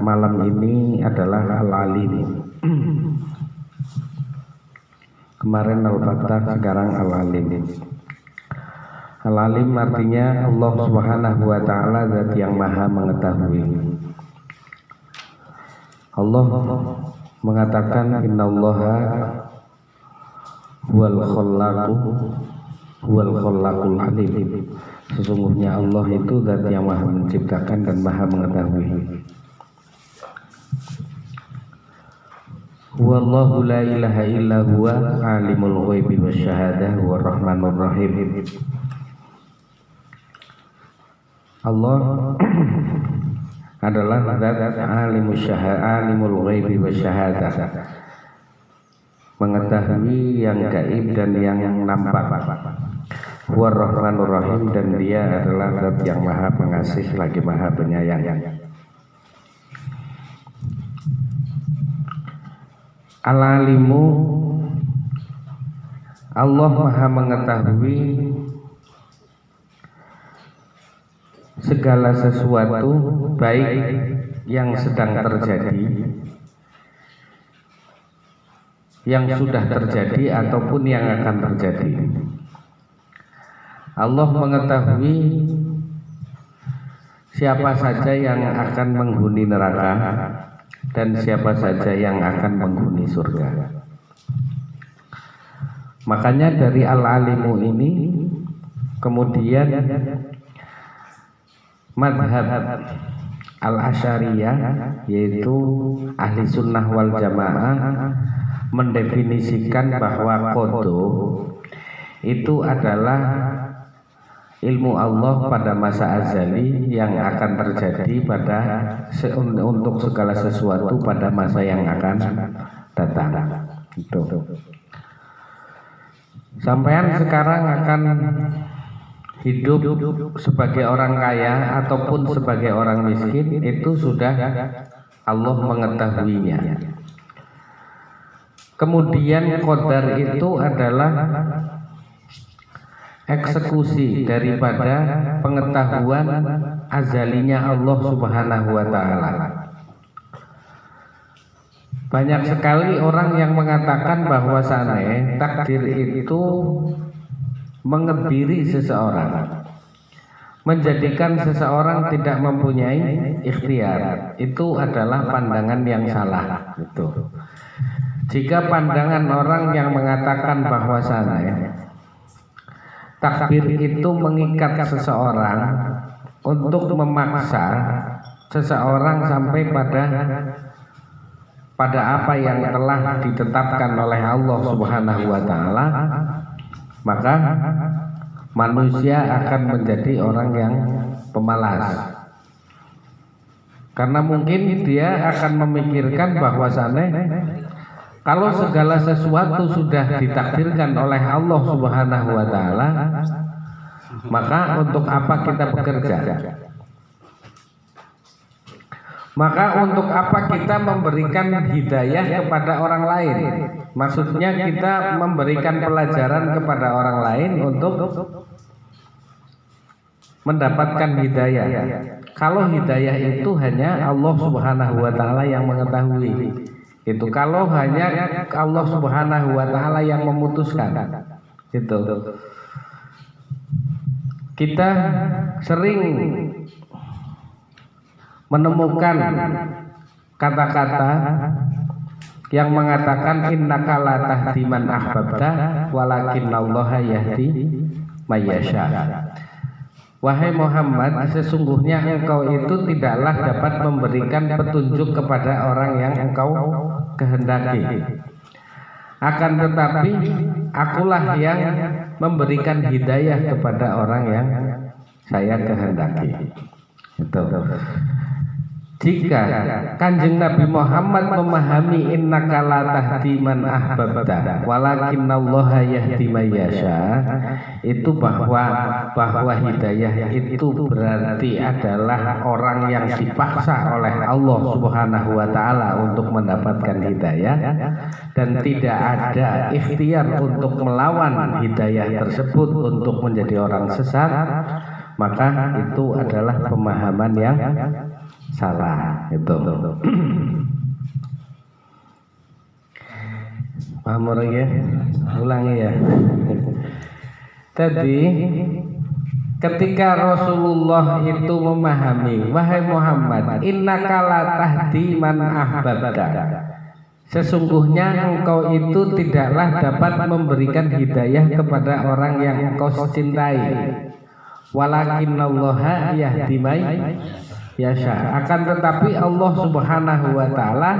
malam ini adalah Al-Alim. Kemarin Al-Fatah, sekarang Al-Alim. Al-Alim artinya Allah Subhanahu wa Ta'ala, zat yang maha mengetahui. Allah mengatakan innallaha huwal khallaqul alim. Sesungguhnya Allah itu zat yang maha menciptakan dan maha mengetahui. Wallahu la ilaha illa huwa alimul ghaibi wasyahadah huwar rahmanur rahim. Allah adalah zat alimul ghaibi wasyahadah, mengetahui yang gaib dan yang nampak. Huwar rahmanur rahim, dan dia adalah zat yang maha pengasih lagi maha penyayang. Al-Alimu, Allah maha mengetahui segala sesuatu, baik yang sedang terjadi, yang sudah terjadi, ataupun yang akan terjadi. Allah mengetahui siapa saja yang akan menghuni neraka dan siapa saja yang akan menghuni surga. Makanya dari Al-Alimu ini kemudian madhab Al-Asy'ariyah, yaitu ahli sunnah wal jamaah, mendefinisikan bahwa qada itu adalah ilmu Allah pada masa azali yang akan terjadi untuk segala sesuatu pada masa yang akan datang. Itu. Sampean sekarang akan hidup sebagai orang kaya ataupun sebagai orang miskin, itu sudah Allah mengetahuinya. Kemudian qadar itu adalah eksekusi daripada pengetahuan azalinya Allah Subhanahu wa Ta'ala. Banyak sekali orang yang mengatakan bahwasannya takdir itu mengebiri seseorang, menjadikan seseorang tidak mempunyai ikhtiar. Itu adalah pandangan yang salah. Itu. Jika pandangan orang yang mengatakan bahwasannya takdir itu mengikat seseorang untuk memaksa seseorang sampai pada apa yang telah ditetapkan oleh Allah Subhanahu wa Ta'ala, maka manusia akan menjadi orang yang pemalas. Karena mungkin dia akan memikirkan bahwasannya kalau segala sesuatu sudah ditakdirkan oleh Allah Subhanahu wa Ta'ala, maka untuk apa kita bekerja? Maka untuk apa kita memberikan hidayah kepada orang lain? Maksudnya kita memberikan pelajaran kepada orang lain untuk mendapatkan hidayah. Kalau hidayah itu hanya Allah Subhanahu wa Ta'ala yang mengetahui. Itu kalau hanya Allah Subhanahu wa Ta'ala yang memutuskan. Itu. Kita sering menemukan kata-kata yang mengatakan innaka la tahdi man ahbabta walakinallaha yahdi may yasha. Wahai Muhammad, sesungguhnya engkau itu tidaklah dapat memberikan petunjuk kepada orang yang engkau kehendaki. Akan tetapi akulah yang memberikan hidayah kepada orang yang saya kehendaki. Itu. Jika Kanjeng Nabi Muhammad memahami innaka la tahdi man ahbabta walakinallaha yahdi may yasha, itu bahwa hidayah itu berarti adalah orang yang dipaksa oleh Allah Subhanahu wa Ta'ala untuk mendapatkan hidayah, dan tidak ada ikhtiar untuk melawan hidayah tersebut untuk menjadi orang sesat, maka itu adalah pemahaman yang salah itu. Paham orang ya? Ulangi ya. Tadi ketika Rasulullah itu memahami, wahai Muhammad, innaka la tahdi man ahbabta. Sesungguhnya engkau itu tidaklah dapat memberikan hidayah kepada orang yang engkau cintai. Walakinallaha yahdi may yasha. Akan tetapi Allah Subhanahu wa taala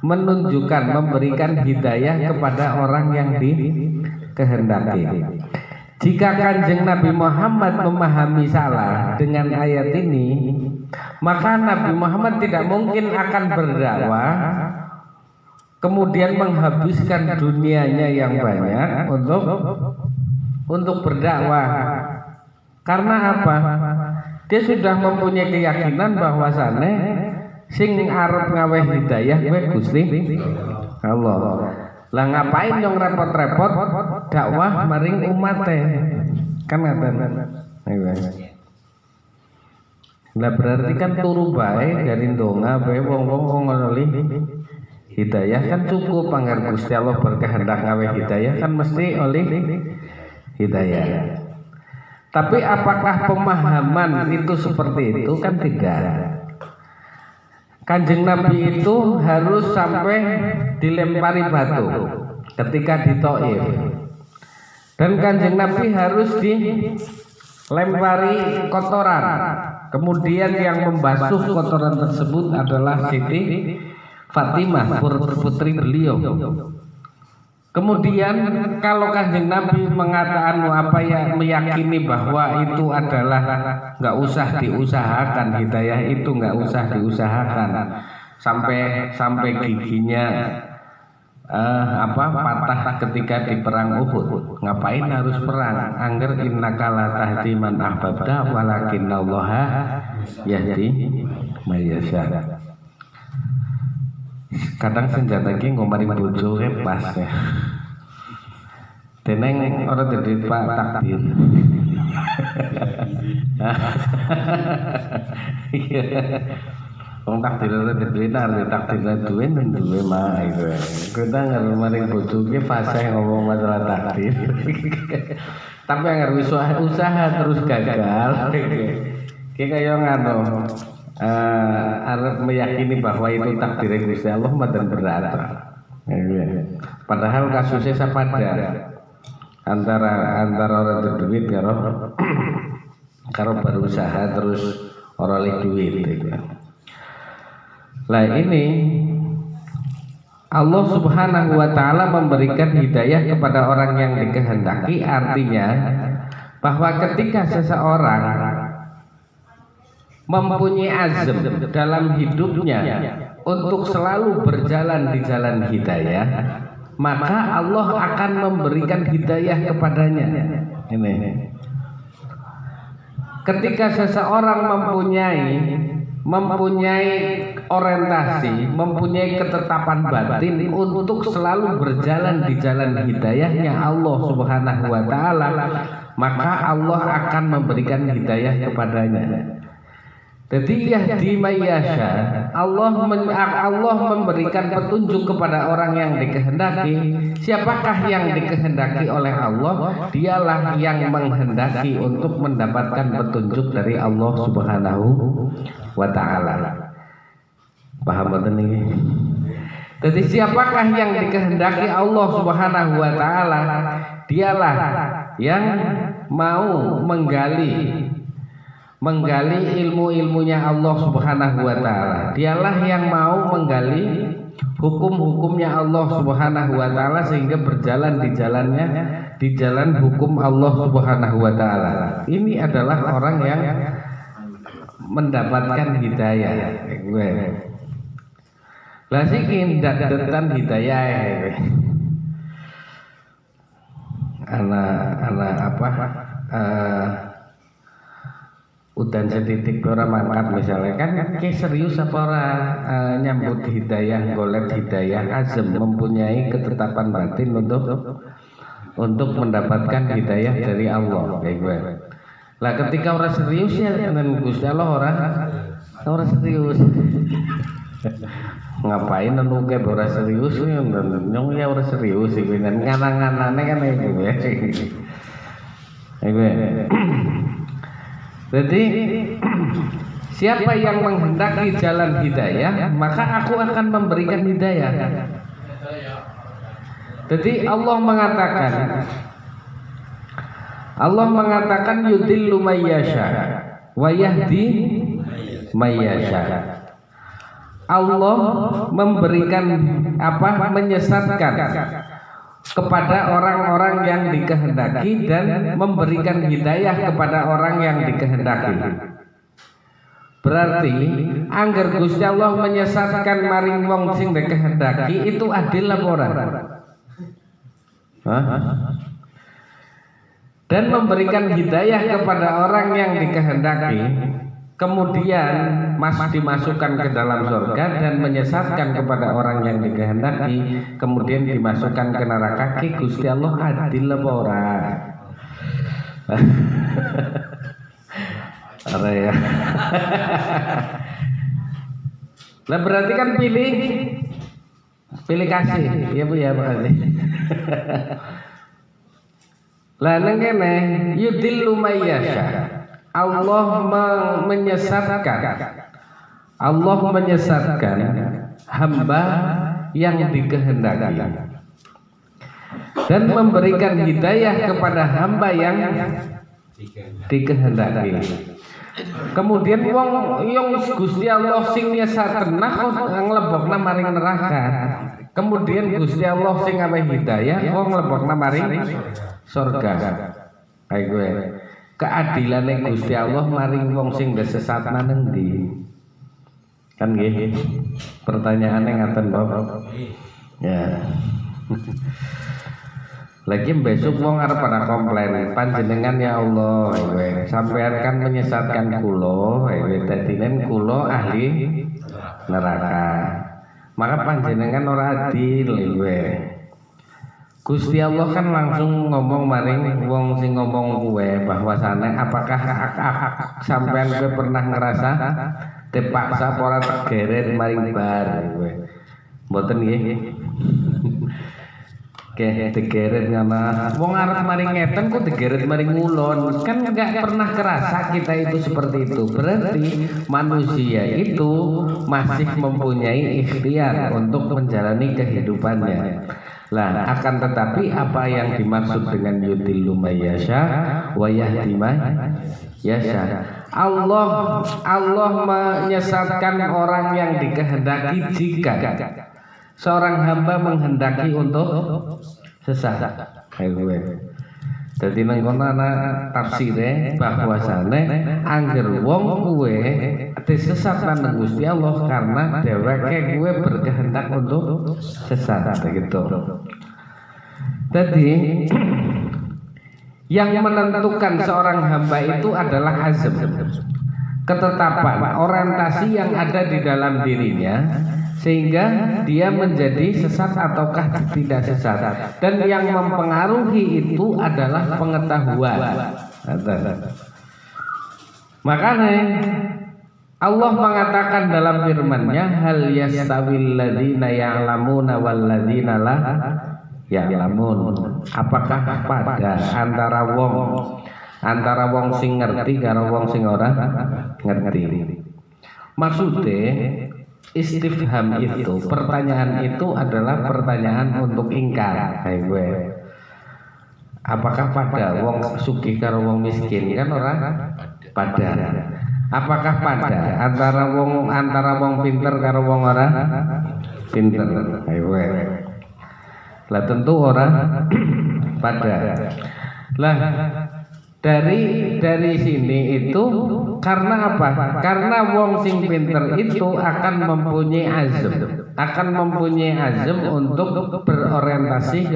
menunjukkan, memberikan hidayah kepada orang yang dikehendaki. Jika Kanjeng Nabi Muhammad memahami salah dengan ayat ini, maka Nabi Muhammad tidak mungkin akan berdakwah kemudian menghabiskan dunianya yang banyak untuk berdakwah. Karena apa? Dia sudah mempunyai keyakinan bahwasannya sing arep ngaweh hidayah kowe Gusti Allah. Lah ngapain yang repot-repot dakwah maring umate? Kan ngaten. Lah berarti kan turu bae dari ndonga bae wong-wong ngono li hidayah kan cukup anggar Gusti Allah berkehendak ngaweh hidayah kan mesti oleh hidayah. Tapi apakah pemahaman itu seperti itu? Kan tidak. Kanjeng Nabi itu harus sampai dilempari batu ketika di Thaif. Dan Kanjeng Nabi harus dilempari kotoran. Kemudian yang membasuh kotoran tersebut adalah Siti Fatimah, putri beliau. Kemudian kalau Kanjeng Nabi mengatakan apa ya, meyakini bahwa itu adalah nggak usah diusahakan, hidayah itu nggak usah diusahakan sampai giginya patah ketika di perang Uhud. Ngapain harus perang? Angger innaka la tahdi man ahbabta walakinallaha yahdi may yasha. Kadang senjata iki ngomari bojo pas ya. Teneng ora dadi Pak takdir. Wong takdir ora dadi takdir duwe duwe mah iku. Kita ngomari bojo iki fase ngomong masalah takdir. Tapi anger usaha terus gagal. Ki kaya ngono. Arep meyakini bahwa itu takdir Gusti Allah madan berat. Padahal kasusnya sepadha antara orang duit karo berusaha terus orang oleh duit. Lah ini Allah Subhanahu wa taala memberikan hidayah kepada orang yang dikehendaki, artinya bahwa ketika seseorang mempunyai azam dalam hidupnya untuk selalu berjalan di jalan hidayah, maka Allah akan memberikan hidayah kepadanya. Ini. Ketika seseorang mempunyai orientasi, mempunyai ketetapan batin untuk selalu berjalan di jalan hidayahnya Allah Subhanahu wa taala, maka Allah akan memberikan hidayah kepadanya. Jadi yahdi may yasha, Allah memberikan petunjuk kepada orang yang dikehendaki. Siapakah yang dikehendaki oleh Allah? Dialah yang menghendaki untuk mendapatkan petunjuk dari Allah Subhanahu wa taala. Paham betul ini? Jadi siapakah yang dikehendaki Allah Subhanahu wa taala? Dialah yang mau menggali ilmu-ilmunya Allah Subhanahu wa taala. Dialah yang mau menggali hukum-hukumnya Allah Subhanahu wa taala sehingga berjalan di jalan hukum Allah Subhanahu wa taala. Ini adalah orang yang mendapatkan hidayah. Lah siki dadetan hidayah. Udan setitik orang mangkat misalnya kan serius apa orang nyambut hidayah, golek hidayah, azam mempunyai ketetapan batin untuk mendapatkan hidayah dari Allah. Lah ketika orang serius ya dengan Gusti Allah orang Ora serius. Ngapain nunggu ora serius nyong ya ora serius iki nganang-nganane kan itu ya. Jadi siapa yang menghendaki jalan hidayah maka aku akan memberikan hidayah. Jadi Allah mengatakan yudillu mayyasha wa yahdi mayyasha. Allah memberikan menyesatkan kepada orang-orang yang dikehendaki dan memberikan hidayah kepada orang yang dikehendaki. Berarti angger Gusti Allah menyesatkan maring wong sing dikehendaki itu adil apa ora? Dan memberikan hidayah kepada orang yang dikehendaki, kemudian dimasukkan ke dalam surga dan menyesatkan kepada orang yang dikehendaki, kemudian dimasukkan ke neraka. Gusti Allah adil apa ora? Ora ya. Lah berarti kan pilih kasih, ya Bu ya, makasih. Lah nang kene yudillu mayyasha. Allah menyesatkan hamba yang dikehendaki dan memberikan hidayah kepada hamba yang dikehendaki. Kemudian wong yang Gusti Allah sing nyesatna kok nglebokna maring neraka. Kemudian Gusti Allah sing ngawe hidayah kok nglebokna maring surga. Kayak gue. Keadilane Gusti Allah maring wong sing desesatna nang ndi? Kan nggih. Pertanyaane ngaten, Bapak. Ya. Lagi besok wong arep pada komplain, panjenengan ya Allah, sampean kan menyesatkan kula, dadine kula ahli neraka. Maka panjenengan ora adil, Gusti Allah kan langsung ngomong maring wong sing ngomong kuwe bahwasane apakah sampean kowe pernah ngerasa dipaksa ora tegeret maring bar kowe. Mboten nggih. Oke, tegeret ngana. Wong arep maring ngeten kok tegeret maring ngulon. Kan enggak pernah kerasa kita itu seperti itu. Berarti manusia itu masih mempunyai ikhtiar untuk menjalani kehidupannya. Lah akan tetapi apa yang dimaksud dengan yudillu mayyasha wa yahdi mayyasha, Allah menyesatkan orang yang dikehendaki jika seorang hamba menghendaki untuk sesat. Jadi nang kono ana tafsire bahwasane angger wong kuwe disesat nang Gusti Allah karena dheweke kuwe berkehendak untuk sesat begitu. Jadi yang menentukan seorang hamba itu adalah azam, ketetapan, orientasi yang ada di dalam dirinya sehingga dia menjadi sesat ataukah tidak sesat. Dan yang mempengaruhi itu adalah pengetahuan. Makanya Allah mengatakan dalam firman-Nya, hal yastawil ladzina ya'lamuna wal ladzina la ya'lamun. Apakah pada antara wong sing ngerti karo wong sing ora ngerti. Maksudnya istifham itu, pertanyaan itu adalah pertanyaan untuk ingkar. Apakah pada wong sugih karo wong miskin kan orang pada? Apakah pada antara wong pinter karo wong ora pinter? Lah tentu orang pada. Lah dari sini itu karena apa? Karena wong sing pinter itu akan mempunyai azam, untuk berorientasi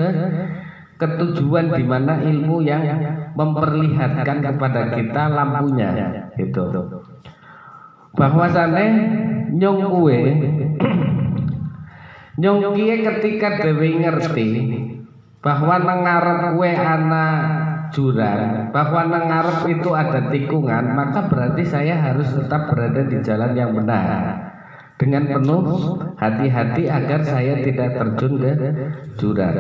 ke tujuan di mana ilmu yang memperlihatkan kepada kita lampunya itu. Bahwasane nyong kiye ketika dhewe ngerti bahwa nang ngarep kowe ana jurang, bahwa nang ngarep itu ada tikungan, maka berarti saya harus tetap berada di jalan yang benar dengan penuh hati-hati agar saya tidak terjun ke jurang.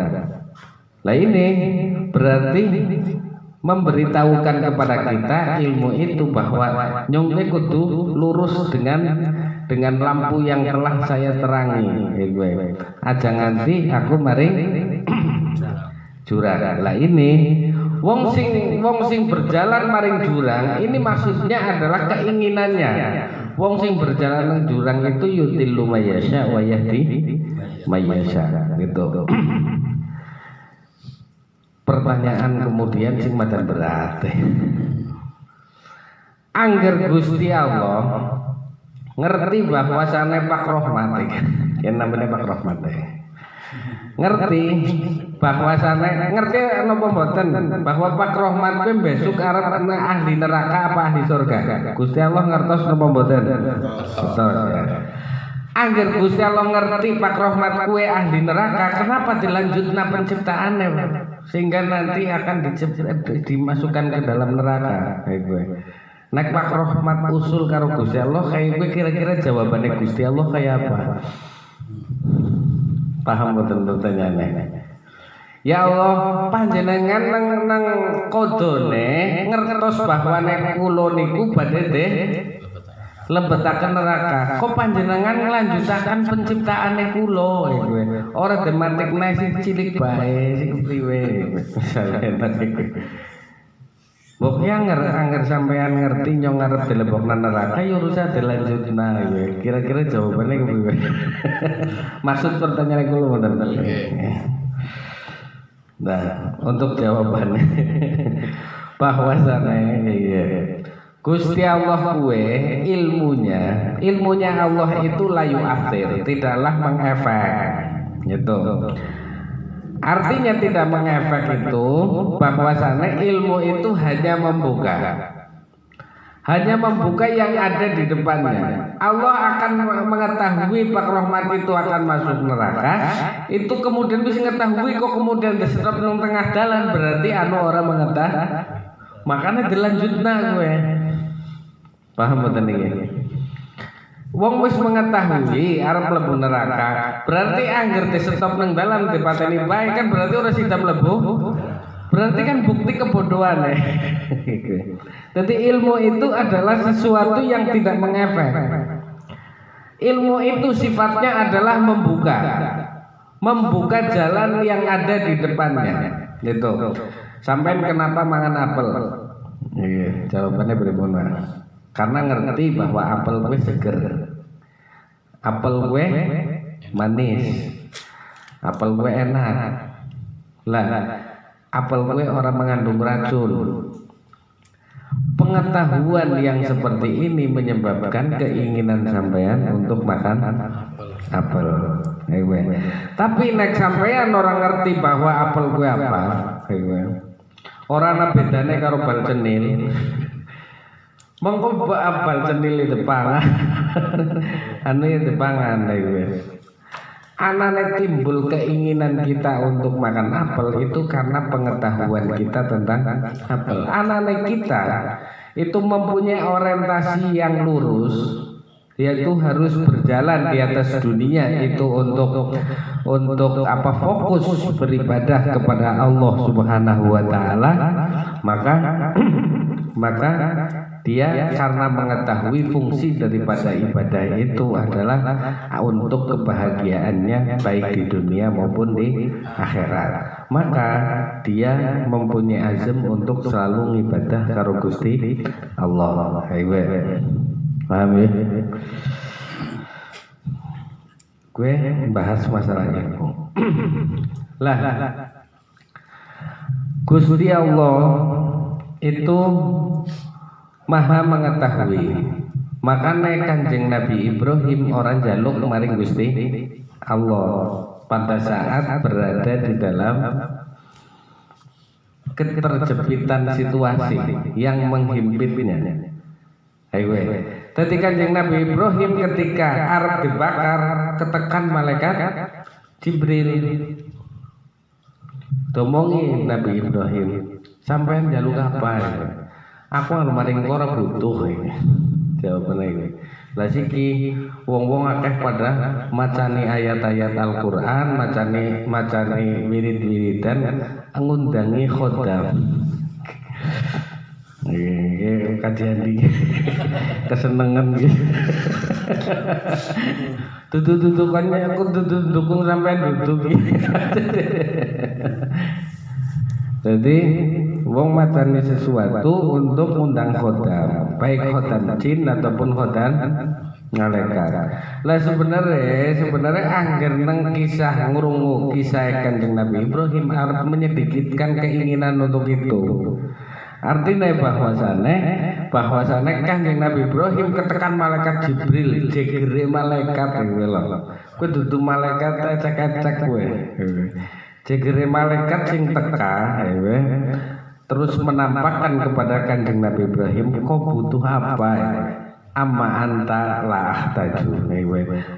Nah ini berarti memberitahukan kepada kita ilmu itu bahwa nyongke kudu lurus dengan lampu yang telah saya terangi. Aja nganti aku maring jurang. Lah ini wong sing berjalan maring jurang ini maksudnya adalah keinginannya. Wong sing berjalan nang jurang itu yutillu mayasya wa yahdi mayasya gitu. Pertanyaan kemudian sing madan berat. Angger Gusti Allah ngerti bahwasane Pak Rahmat yang namanya Pak Rahmat ngerti bahwasane ngerti napa mboten bahwa Pak Rahmat kuwi besok arep ana ahli neraka apa ahli surga. Gusti Allah ngertos napa mboten? Ngertos ya. Angger Gusti Allah ngerti Pak Rahmat kuwi ahli neraka, kenapa dilanjutna penciptaane sehingga nanti akan dimasukkan ke dalam neraka kayak gue. Nek Pak Rahmat usul karo Gusti Allah kayak gue kira-kira jawabannya Gusti Allah kayak apa? Paham betul pertanyaannya? Ya Allah, panjenengan nang kodone ngertos bahwa nek kula niku badhe lebetaken neraka. Kok panjenengan nglanjutaken penciptaane kula kowe. Ora dematikne sing cilik bae sing priwe. Pokoknya angger sampean ngerti nyong ngarep dilebokna neraka ya urusane dilanjutna kowe. Kira-kira jawabannya kepriwe? Maksud pertanyaan kula wonten. Nah, untuk jawabannya bahwasane Gusti Allah kuwe ilmunya Allah itu layu akhir, tidaklah mengefek gitu. Artinya tidak mengefek itu bahwasane ilmu itu hanya membuka yang ada di depannya. Allah akan mengetahui Pak Rahmat itu akan masuk neraka. Itu kemudian bisa mengetahui kok kemudian disetop nang tengah dalan berarti orang mengetahui. Makanya dilanjutna gue. Paham mboten niki? Wong wis mengetahui arep mlebu neraka, berarti angger disetop nang dalan dipateni bae kan berarti ora sida mlebu. Berarti kan bukti kebodohan ya. Jadi ilmu itu adalah sesuatu yang tidak mengefek. Ilmu itu sifatnya adalah membuka jalan yang ada di depannya. Gitu. Sampai kenapa mangan apel? Iya, jawabannya bagaimana? Karena ngerti bahwa apel gue seger, apel gue manis, apel gue enak. Lah, apel gue orang mengandung racun. Pengetahuan yang seperti ini menyebabkan keinginan sampean untuk makan apel. Tapi nek sampean orang ngerti bahwa apel gue apa, orang ana bedane karo bal cenil. Mongko bal cenil itu pangan, anu itu pangan Anane timbul keinginan kita untuk makan apel itu karena pengetahuan kita tentang apel. Anane kita itu mempunyai orientasi yang lurus, yaitu harus berjalan di atas dunia itu untuk fokus beribadah kepada Allah Subhanahu wa taala, maka dia karena mengetahui fungsi daripada ibadah itu adalah untuk kebahagiaannya baik di dunia maupun di akhirat, maka dia mempunyai azam untuk selalu ngibadah karo Gusti Allah. Paham ya? Gue bahas masalahnya. Lah, Gusti Allah itu Maha mengetahui. Makanya Kanjeng Nabi Ibrahim orang jaluk maring Gusti Allah pada saat berada di dalam keterjepitan situasi yang menghimpitnya. Tadi Kanjeng Nabi Ibrahim ketika arep dibakar ketekan malaikat Jibril. Domongi Nabi Ibrahim, sampean njaluk apa ya? Aku anu maring ora butuh ini. Jawabane iki. Lah siki wong-wong akeh pada macani ayat-ayat Al-Qur'an, macani wirid-wiridan ngundangi khodam. Nggih, kajian iki kesenengan iki. Tutu-tutukannya aku dukung sampean duduk iki. Jadi wong macani sesuatu untuk undang khodam, baik khodam jin ataupun khodam malaikat. Lah sebenarnya angger nang kisah ngrungu kisah Kanjeng Nabi Ibrahim arep menyedikitkan keinginan untuk itu. Artinya bahwasane Kanjeng Nabi Ibrahim ketekan malaikat Jibril, jegere malaikat kowe lho. Kowe dudu malaikat acak-acak kowe. Jegere malaikat sing teka terus menampakkan kepada Kanjeng Nabi Ibrahim, kau butuh apa ya? Amma anta la ahtaju.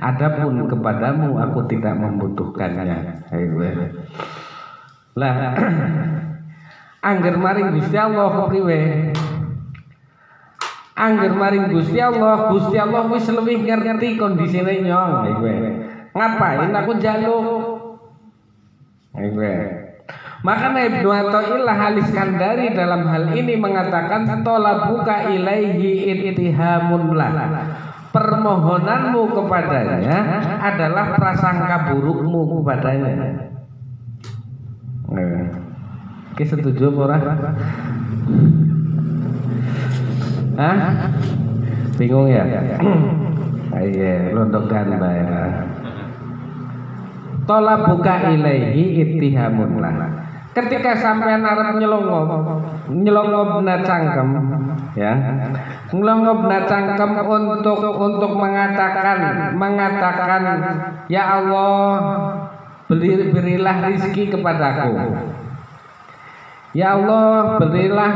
Adapun kepadamu aku tidak membutuhkannya. Lah angger maring Gusti Allah kepriwe? Angger maring Gusti Allah wis luwih ngerti kondisine nyong. Ngapain aku njaluk? Makanya Ibnu Athaillah Al-Iskandari dalam hal ini mengatakan tolabuka ilaihi ittihamun lah. Permohonanmu kepadanya adalah prasangka burukmu kepadanya. Oke, setuju apa ora? Hah? Bingung ya? Iya, londokan bae. Tola buka ilaihi ittihamun lah. Ketika sampean arep nyelongop cangkem ya. Nyelongop cangkem untuk mengatakan ya Allah berilah rizki kepadaku. Ya Allah berilah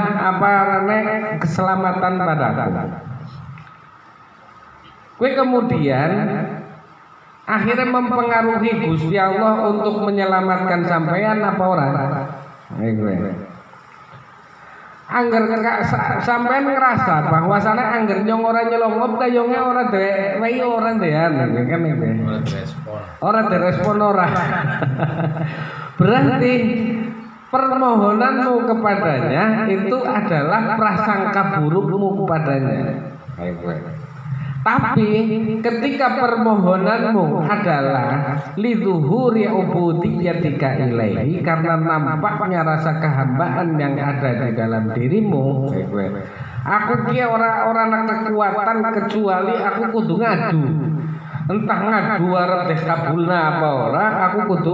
keselamatan padaku. Kue kemudian akhirnya mempengaruhi Gusti Allah untuk menyelamatkan sampean apa ora? Angger sampean ngerasa bahwasane angger nyong ora nyelongop kayonge ora dewe ora dean kan iki. Ora direspon ora. Berarti permohonanmu kepadanya itu adalah prasangka burukmu kepadanya. Tapi ketika permohonanmu adalah lidzuhuri ubudiyyatika ilaihi, karena nampaknya rasa kehambaan yang ada di dalam dirimu, aku ki ora kekuatan kecuali aku kudu ngadu. Entah ngadu arep dikabulna apa ora, aku kudu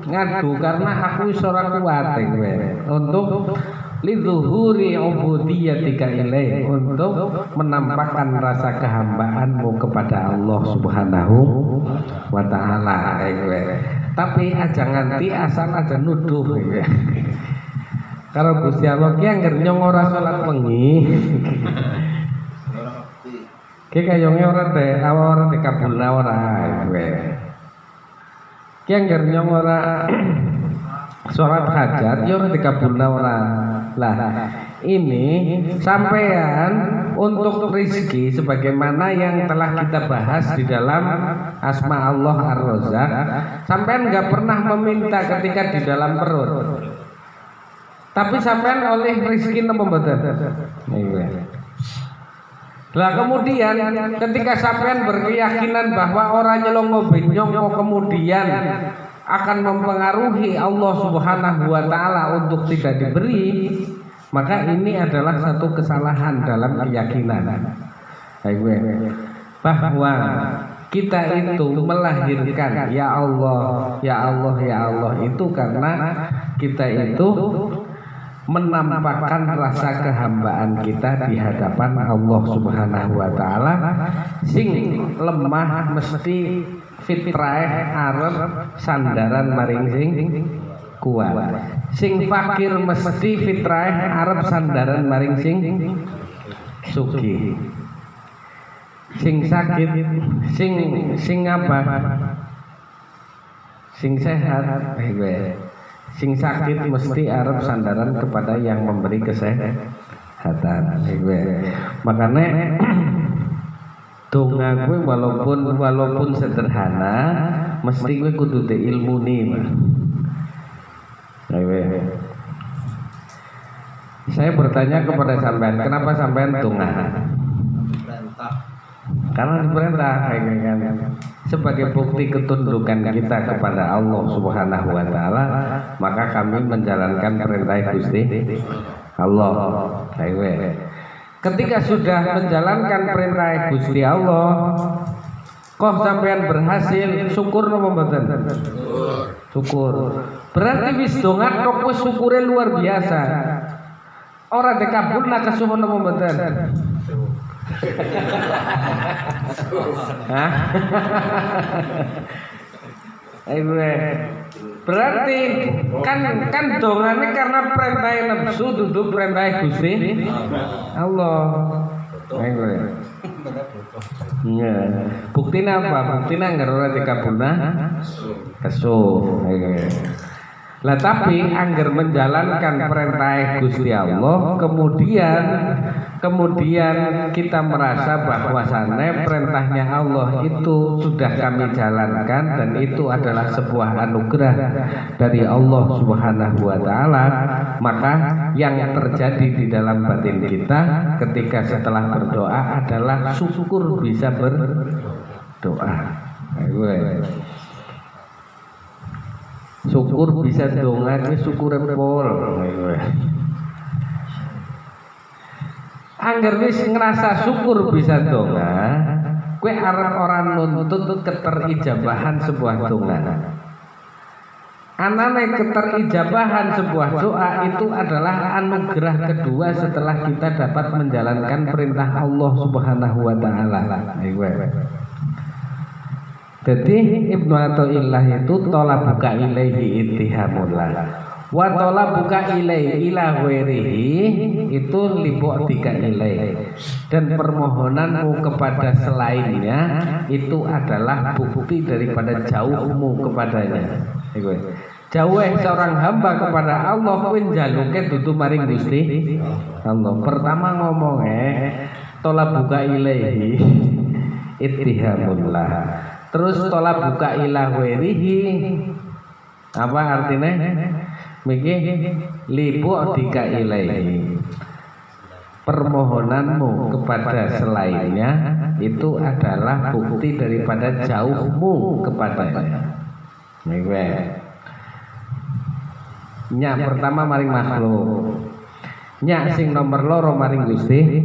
ngadu karena aku wis ora kuat untuk lidzuhuri ubudiyyatika ilaihi, untuk menampakkan rasa kehambaanmu kepada Allah Subhanahu wa taala. Tapi aja nganti asal aja nuduh. Kalau Gusti Allah ki angger nyong ora salat wengi. Ki kayonge ora dikabulna ora kowe. Ki angger nyong ora salat hajat ya ora dikabulna ora. Lah ini sampean untuk rizki sebagaimana yang telah kita bahas di dalam Asma Allah Ar-Razzaq, sampean nggak pernah meminta ketika di dalam perut, tapi sampean oleh rizki napa mboten? Lah kemudian ketika sampean berkeyakinan bahwa orang nyelongo benyong kemudian akan mempengaruhi Allah Subhanahu wa taala untuk tidak diberi, maka ini adalah satu kesalahan dalam keyakinan. Bahwa kita itu melahirkan ya Allah, ya Allah, ya Allah itu karena kita itu menampakkan rasa kehambaan kita di hadapan Allah Subhanahu wa taala. Sing lemah mesti fitrah arep sandaran maring sing kuat. Sing fakir mesti fitrah arep sandaran maring sing sugih. Sing sakit sing apa? Sing sehat sing sakit mesti arep sandaran kepada yang memberi kesehatan. Makanya donga gue walaupun sederhana mesti gue kudu te ilmu nih. Saya bertanya kepada sampean, kenapa sampean donga? Karena diperintah sebagai bukti ketundukan kita kepada Allah Subhanahu wa taala, maka kami menjalankan perintah Gusti Allah. Ketika sudah menjalankan perintah Gusti Allah, kok sampean berhasil, syukur napa mboten? Syukur. Berarti wis donga kok wis syukure luar biasa. Ora dekabulna kesuwun napa mboten? Hah? Berarti kan dongane karena perintah nafsu duduk perintah Gusti Allah. Iya. Buktinya apa? Buktinya anggar ora dikabulna kesuh. Lah tapi anggar menjalankan perintah Gusti Allah, kemudian kita merasa bahwasannya perintahnya Allah itu sudah kami jalankan dan itu adalah sebuah anugerah dari Allah Subhanahu wa taala, maka yang terjadi di dalam batin kita ketika setelah berdoa adalah syukur bisa berdoa. Syukur bisa donga ke syukur pol. Angger wis ngerasa syukur bisa donga, kue arep orang nuntut keterijabahan sebuah donga. Anane keterijabahan sebuah doa itu adalah anugerah kedua setelah kita dapat menjalankan perintah Allah Subhanahu wa taala. Jadi Ibnu Athaillah itu talabuka ilaihi ittihamullah wa talabuka ilaihi ila ghairihi itu libu'tika ilaihi, dan permohonanmu kepada selainnya itu adalah bukti daripada jauhmu kepadanya. Jauh seorang hamba kepada Allah kuwi njaluke dudu maring Gusti Allah. Pertama ngomongnya talabuka ilaihi ittihamullah, terus tolak buka ilah werihi, apa artinya? Miki libu dika ilaihi, permohonanmu kepada selainnya itu adalah bukti daripada jauhmu kepadanya. Nyak pertama maring makhluk, nyak sing nomor loro maring Gusti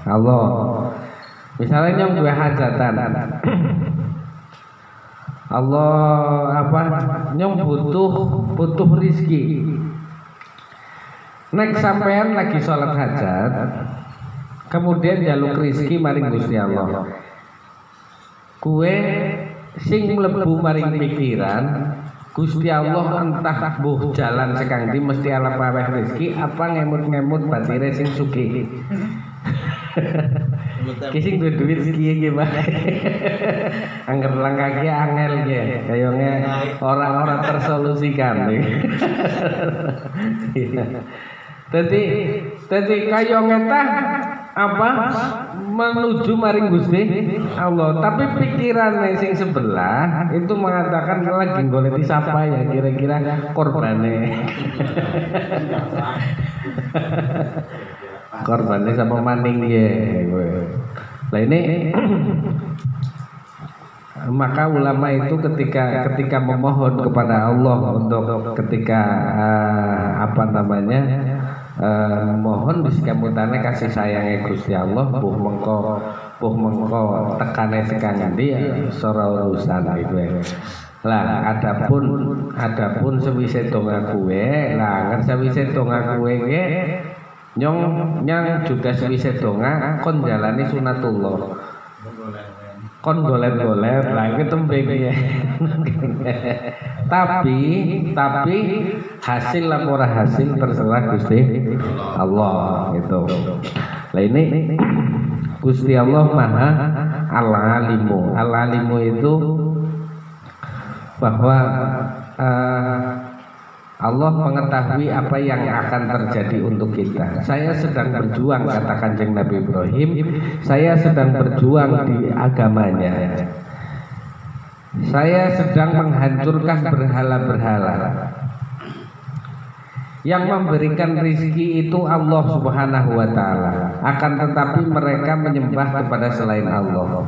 Allah. Misalnya nyong dua hajatan, Allah apa nyong butuh rizki. Nek sampean lagi sholat hajat, kemudian jaluk rizki maring Gusti Allah. Kue sing mlebu maring pikiran Gusti Allah entah buh jalan sekang di mesti ala paweh rizki apa ngemut-ngemut batire sing sugih. Kising duit sekian gimana? Angger langkahnya angel ya, kayaknya orang-orang tersolusikan. Jadi kayaknya tah apa menuju maring Gusti Allah, tapi pikirannya sing sebelah itu mengatakan lagi goleti siapa ya kira-kira korbannya. Korbannya sama maning ya. Nah ini maka ulama itu ketika memohon kepada Allah untuk ketika mohon disekamutane kasih sayangnya Gusti Allah buh mengko tekane sekang ndi sora urusan iku. Lah adapun sewise donga kuwe, lah ngan sewise donga kuwe ge nyong juga sewise donga kon jalani sunatullah. Kon golet-golet lah itu tembengnya. tapi hasil lapor hasil terserah Gusti Allah itu. Lah ini Gusti Allah Maha Al-Alimu. Al-Alimu itu bahwa Allah mengetahui apa yang akan terjadi untuk kita. Saya sedang berjuang, kata Kanjeng Nabi Ibrahim, saya sedang berjuang di agamanya. Saya sedang menghancurkan berhala-berhala. Yang memberikan rizki itu Allah Subhanahu wa ta'ala. Akan tetapi mereka menyembah kepada selain Allah.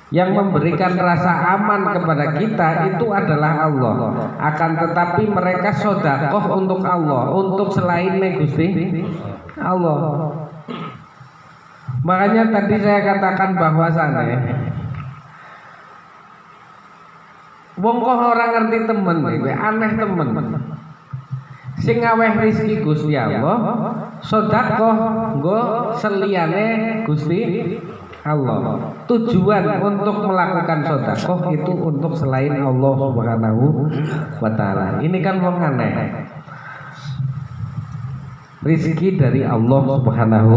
Yang memberikan rasa aman kepada kita itu adalah Allah. Akan tetapi mereka sedekah untuk Allah, untuk selain Gusti Allah. Makanya tadi saya katakan bahwasannya wong kok ora ngerti temen, aneh temen. Sing ngaweh rezeki Gusti Allah, sedekah nggo seliyane Gusti Allah. Tujuan untuk melakukan sedekah itu untuk selain Allah Subhanahu wa ta'ala. Ini kan wong aneh. Rezeki dari Allah Subhanahu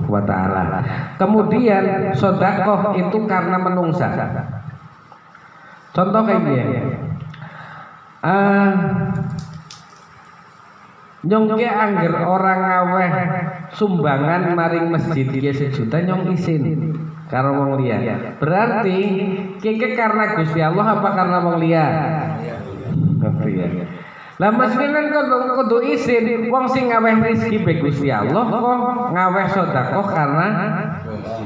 wa ta'ala. Kemudian sedekah itu karena menungsa. Contoh kayak gini. Nyongke angger orang ngaweh sumbangan maring masjid dia 1 juta nyong isin karo wong liya. Berarti keke karena Gusti Allah apa karena wong liya? Lah mestinan kudu isin wong sing ngaweh rezeki be Gusti Allah kok ngaweh sedekah karena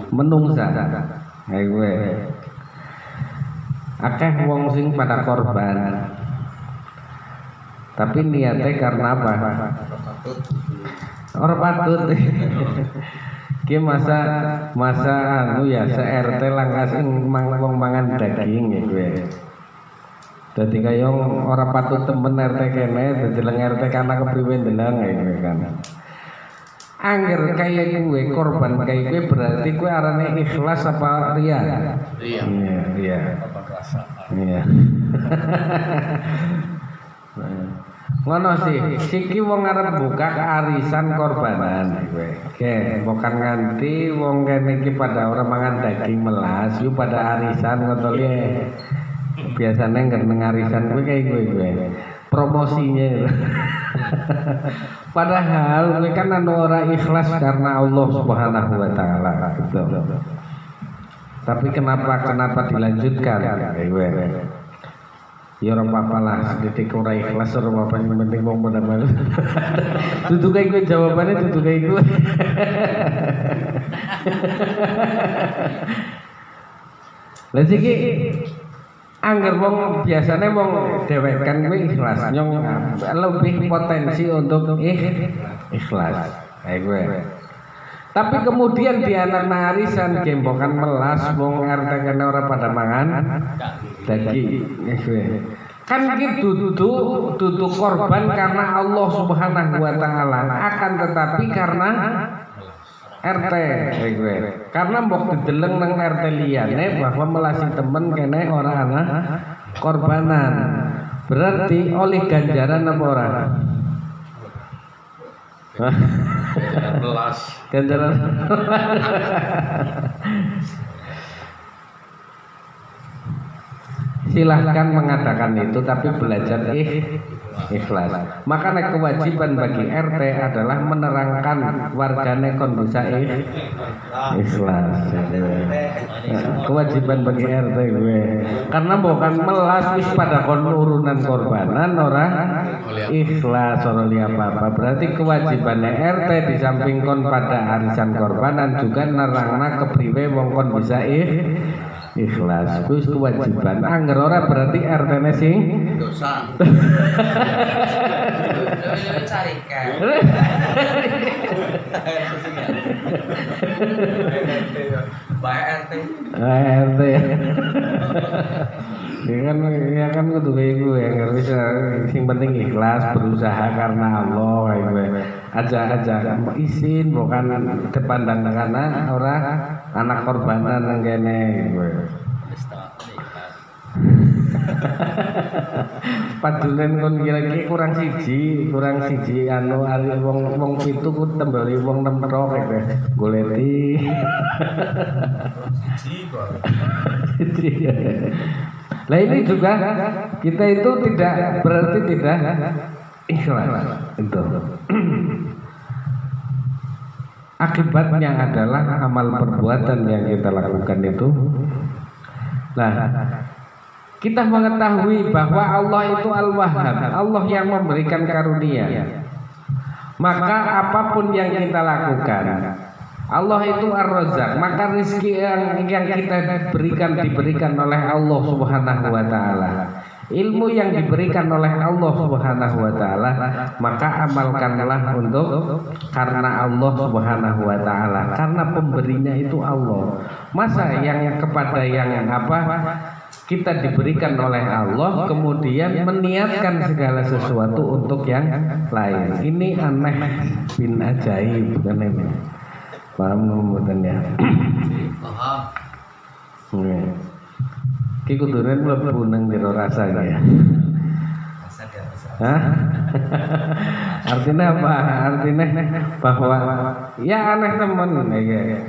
menungsa. Ayo akeh wong sing pada korban. Tapi niatnya karena apa? Orang patut. Ki masa anu ya se-RT langkas wong mangan daging ya gue. Dadi kaya ora patut temen RT kene, dadi leng RT kana kepriwe ndeleng ya gue kan. Angger kaya gue korban kaya gue berarti gue arane ikhlas apa ria? Iya. Iya. Ngono sih, siki wong arep buka arisan korbanan kowe. Oke, bukan nganti wong kene iki pada ora mangan daging melas, yu pada arisan ngono liye. Biasane ngen arisan kowe kayak kowe. Promosinya. Padahal kowe kan anu ora ikhlas karena Allah Subhanahu wa taala gitu. Tapi kenapa dilanjutkan kowe? Ya ora apa-apa lah, sedikit ora ikhlas ora apa-apa, yang penting wong pada malu. Dudu kae kowe jawabane dudu kae kowe. Lah iki angger wong biasane wong dhewekan kuwi ikhlas, nyong lebih potensi untuk ikhlas. Kae kowe. Tapi kemudian di anak arisan gembokan melas wong RT kene ora pada mangan daging. Kan iki dudu korban karena Allah Subhanahu wa taala, akan tetapi karena RT kowe. Karena mbok dideleng nang RT liyane bahwa melasi temen kene ora ana korbanan. Berarti oleh ganjaran apa ora? Ganjaran. Silahkan mengadakan itu, tapi belajar ikhlas. Makanya kewajiban bagi RT adalah menerangkan wargane kon bisa ikhlas. Kewajiban bagi RT gue. Karena bukan melas wis pada kon urunan korbanan orang ikhlas ora apa-apa. Berarti kewajibannya RT di samping kon pada arisan korbanan juga nerangna kepriwe wong kon bisa ikhlas. Kuwi kewajiban. Angger ora berarti RT-ne sing dosa. Carikan. Bae RT. RT. Ya kan kudu kayak gue yang bisa sing penting ikhlas berusaha karena Allah kayak gue aja izin bukan depandang karena orang anak korbanan yang kene gue padulen kon kira-kira kurang siji anu ari wong pitu ku tembeli wong 6 tok kowe goleti Nah ini juga kita itu tidak berarti tidak ikhlas itu. Akibatnya adalah amal perbuatan yang kita lakukan itu. Nah, kita mengetahui bahwa Allah itu Al-Wahhab, Allah yang memberikan karunia. Maka apapun yang kita lakukan, Allah itu Ar-Razzaq, maka rezeki yang kita diberikan oleh Allah Subhanahu wa taala. Ilmu yang diberikan oleh Allah Subhanahu wa taala, maka amalkanlah untuk karena Allah Subhanahu wa taala, karena pemberinya itu Allah. Masa yang kepada yang kita diberikan oleh Allah kemudian meniatkan segala sesuatu untuk yang lain. Ini aneh bin ajaib, bukan ini. Paham mboten ya? Paham. Ki kudune mlebu nang jero rasa ya. Hah? Artinya apa? Artinya bahwa ya aneh teman ya.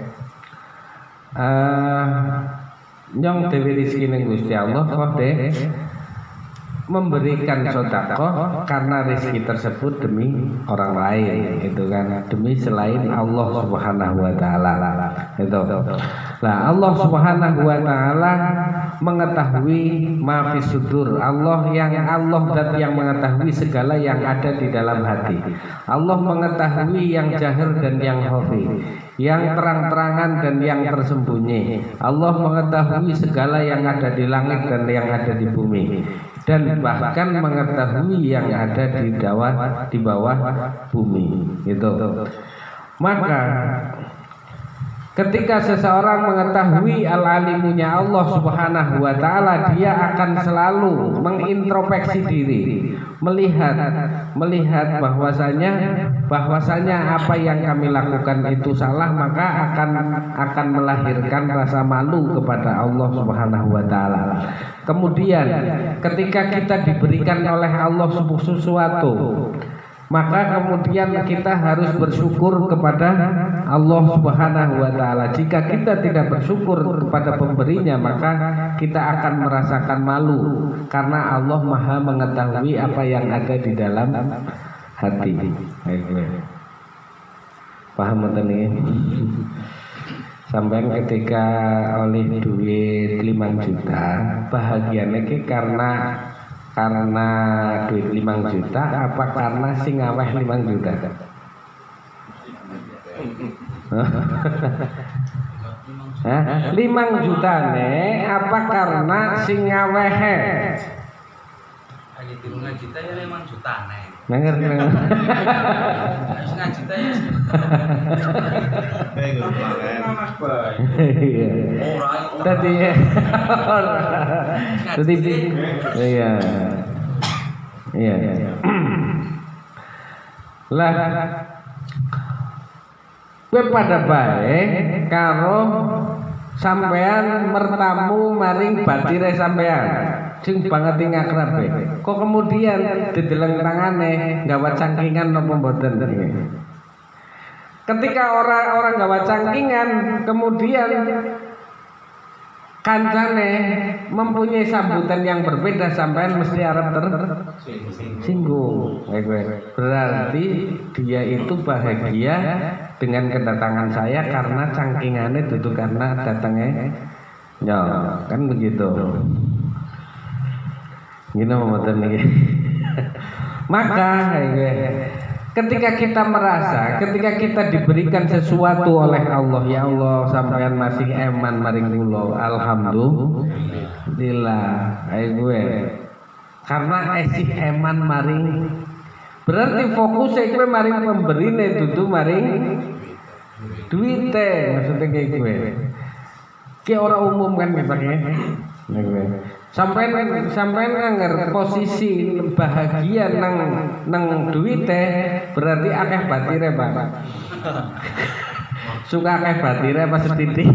Nyong dewi rizki ning Gusti Allah kok memberikan sedekah karena rezeki tersebut demi orang lain, itu kan, demi selain Allah Subhanahu wa taala. Itu. Nah, Allah Subhanahu wa taala mengetahui ma fi sudur. Allah zat yang mengetahui segala yang ada di dalam hati. Allah mengetahui yang jahir dan yang khafi, yang terang-terangan dan yang tersembunyi. Allah mengetahui segala yang ada di langit dan yang ada di bumi, dan bahkan mengetahui yang ada di bawah bumi. Itu. Maka ketika seseorang mengetahui al-alimunya Allah Subhanahu wa taala, dia akan selalu mengintrospeksi diri, melihat bahwasanya apa yang kami lakukan itu salah, maka akan melahirkan rasa malu kepada Allah Subhanahu wa taala. Kemudian ketika kita diberikan oleh Allah sesuatu, maka kemudian kita harus bersyukur kepada Allah Subhanahu wa taala. Jika kita tidak bersyukur kepada pemberinya, maka kita akan merasakan malu karena Allah Maha mengetahui apa yang ada di dalam hati. Paham betul ini? Sampai ketika oleh duit 5 juta, bahagianya karena duit 5 juta apa karena sing ngaweh 5 juta? Hah? 5 juta nih apa karena sing ngaweh? Hanya 5 juta ya 5 juta nih. Ngerti. 5 juta ya. Tadi ya. Tadi iya. Iya. Lah kowe pada bae karo sampean mertamu maring batire sampean sing banget ing akrabe. Kok kemudian dideleng tangane gawa cangkingan napa mboten? Ketika orang gawa cangkingan kemudian kancane mempunyai sambutan yang berbeda, sampean mesti arep tersinggung. Berarti dia itu bahagia dengan kedatangan saya karena cangkingannya dudu karena datangnya kan begitu. Gini mboten niki. Maka ketika kita merasa, ketika kita diberikan sesuatu oleh Allah, ya Allah sampean masih eman maring kula, alhamdulillah. Karena esih eman maring, berarti fokusnya kowe maring pemberine dudu maring duite, maksudnya kayak gue. Ki ora umum kan misalnya. Sampai nganger posisi bahagia nang duite berarti akeh batire, Pak. Suka akeh batire pas titik.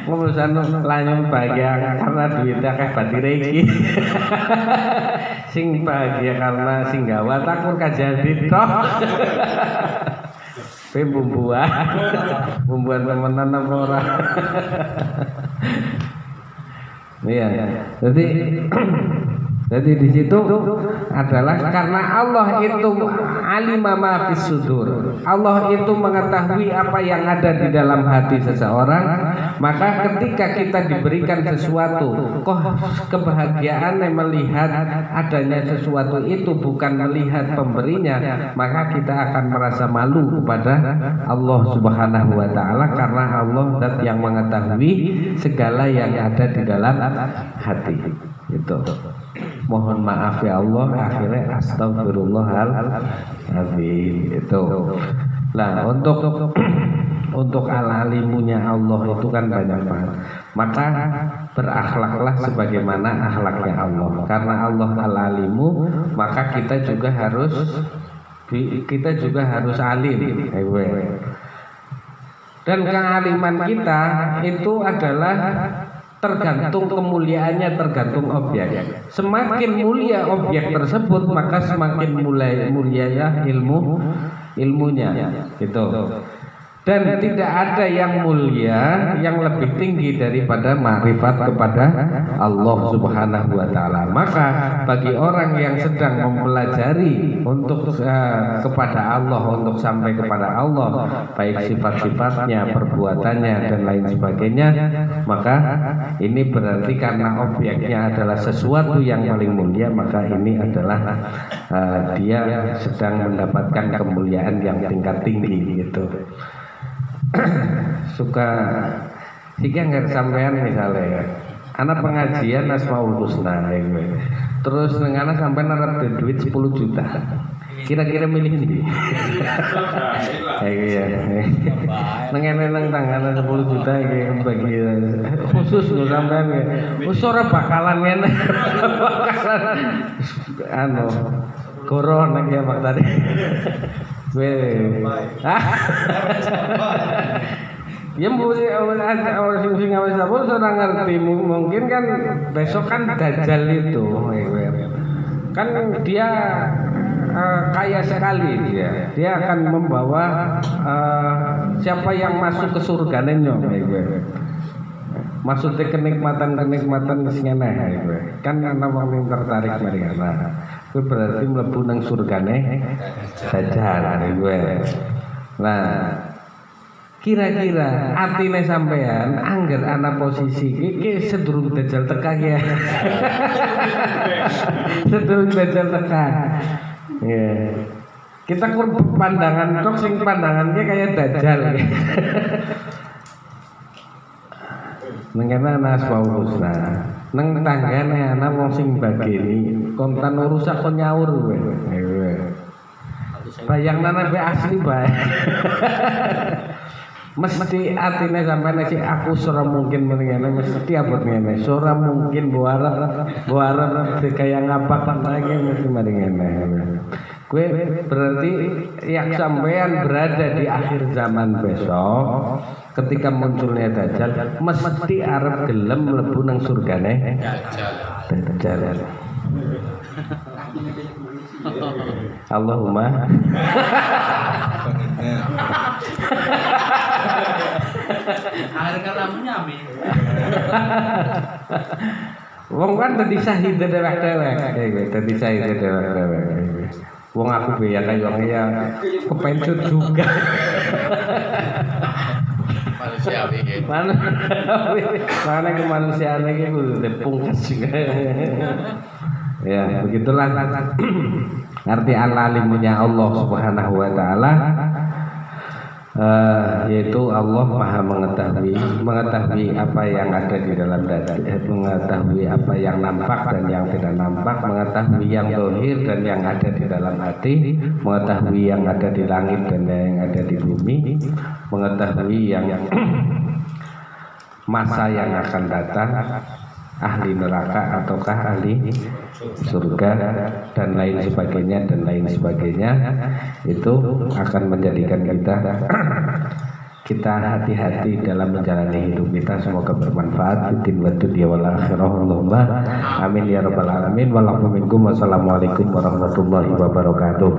Urusan lanyung bahagia karena duite akeh batire iki. Sing bahagia karena sing gawa takur kajadi tok. Bumbuan temenan apa ora? Iya. Jadi Jadi di situ adalah karena Allah itu alima ma fis sudur. Allah itu mengetahui apa yang ada di dalam hati seseorang. Maka ketika kita diberikan sesuatu, kok kebahagiaan melihat adanya sesuatu itu bukan melihat pemberinya, maka kita akan merasa malu kepada Allah Subhanahu wa taala karena Allah zat yang mengetahui segala yang ada di dalam hati. Itu. Mohon maaf ya Allah, akhirnya astagfirullahaladzim. Itu. Nah, untuk al-alimunya Allah itu kan banyak banget. Maka berakhlaklah sebagaimana akhlaknya Allah. Karena Allah al-alimu, maka kita juga harus alim. Dan kealiman kita itu adalah tergantung kemuliaannya, tergantung objek. Semakin mulia objek tersebut, maka semakin mulianya ilmunya gitu. Dan tidak ada yang mulia yang lebih tinggi daripada ma'rifat kepada Allah Subhanahu wa taala. Maka bagi orang yang sedang mempelajari untuk kepada Allah, untuk sampai kepada Allah, baik sifat-sifatnya, perbuatannya dan lain sebagainya, maka ini berarti karena objeknya adalah sesuatu yang paling mulia, maka ini adalah dia sedang mendapatkan kemuliaan yang tingkat tinggi gitu. Suka jika nggak sampean misalnya anak pengajian Asmaul Husna terus dengan sampean narap duit 10 juta, kira-kira milih ini iya nang tangan 10 juta bagi khusus lo sampean usora bakalan ngene bakalan corona ya Pak tadi. Ya orang sing ngawes apa ora ngerti, mungkin kan besok kan Dajjal itu kan dia kaya sekali dia akan membawa siapa yang masuk ke surganya maksudnya kenikmatan sing aneh kan ana wong tertarik mari ana kuwi berarti mlebu nang surgane Dajjal gue. Nah kira-kira atine sampean angger ana posisi iki sedurung Dajjal tekan ya. Sedurung Dajjal tekan. Ya. Kita kur pandangan tok sing pandangannya kayak Dajjal. Nengena Asmaul Husna, neng tanggane ana wong sing bageni kontan rusak kok nyaur kowe. Bayangna nek asli bae. Mesti atine sampeyan sik aku ora mungkin ngene mesti abot ngene. Ora mungkin buarep kaya ngapak lagi mesti mari ngene. Kowe berarti yang sampean berada di akhir zaman besok ketika munculnya Dajjal mesti arep gelem mlebu nang surgane Dajjal. Allahumma akhir kalamunya amin. Wong kan dadi syahid dewek-dewek. Dadi syahid dewek-dewek. Wong aku ya kayak wong ya kepencut juga. Manusia iki. Mana kemanusiaan iki kudu pungkas juga. Ya, begitulah ngerti al-alimnya Allah Subhanahu wa taala. Yaitu Allah Maha mengetahui apa yang ada di dalam dada, mengetahui apa yang nampak dan yang tidak nampak, mengetahui yang zahir dan yang ada di dalam hati, mengetahui yang ada di langit dan yang ada di bumi, mengetahui yang masa yang akan datang, ahli neraka ataukah ahli surga dan lain sebagainya itu akan menjadikan kita hati-hati dalam menjalani hidup kita. Semoga bermanfaat di dunia wal akhirah. Allahumma amin ya rabbal alamin. Wassalamualaikum warahmatullahi wabarakatuh.